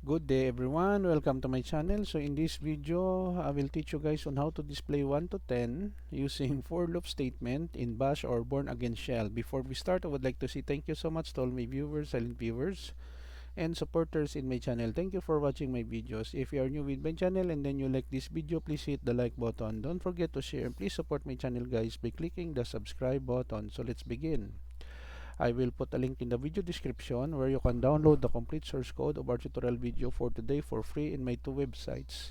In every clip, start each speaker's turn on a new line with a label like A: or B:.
A: Good day everyone, welcome to my channel. So in this video, I will teach you guys on how to display 1 to 10 using for loop statement in bash or born again shell. Before we start, I would like to say thank you so much to all my viewers, silent viewers, and supporters in my channel. Thank you for watching my videos. If you are new with my channel and then you like this video, please hit the like button. Don't forget to share and please support my channel guys by clicking the subscribe button. So let's begin. I will put a link in the video description where you can download the complete source code of our tutorial video for today for free in my two websites.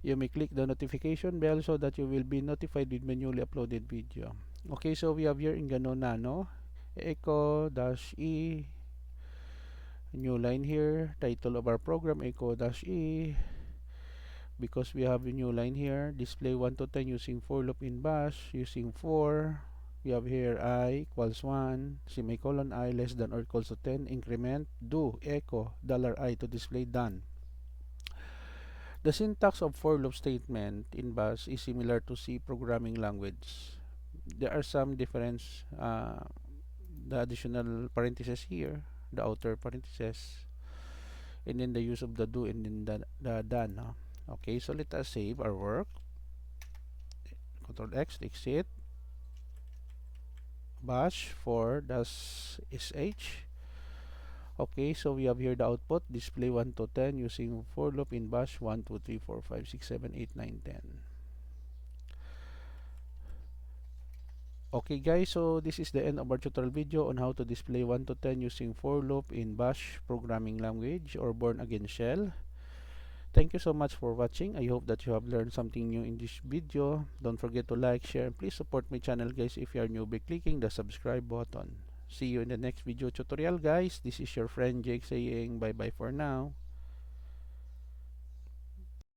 A: You may click the notification bell so that you will be notified with my newly uploaded video. Okay, so we have here in Gano Nano, echo-e, new line here, title of our program, echo-e, because we have a new line here, display 1 to 10 using for loop in bash, using for, we have here I equals 1, semicolon I less than or equals to 10, increment, do, echo, $I to display done. The syntax of for loop statement in bash is similar to C programming language. There are some difference, the additional parentheses here, the outer parentheses, and then the use of the do and then the done. Huh? Okay, so let us save our work. Control X, exit, bash for -sh. Okay, so we have here the output, display 1 to 10 using for loop in bash 1, 2, 3, 4, 5, 6, 7, 8, 9, 10. Okay guys, so this is the end of our tutorial video on how to display 1 to 10 using for loop in bash programming language or born again shell. Thank you so much for watching. I hope that you have learned something new in this video. Don't forget to like, share, and please support my channel guys if you are new by clicking the subscribe button. See you in the next video tutorial guys. This is your friend Jake saying bye bye for now.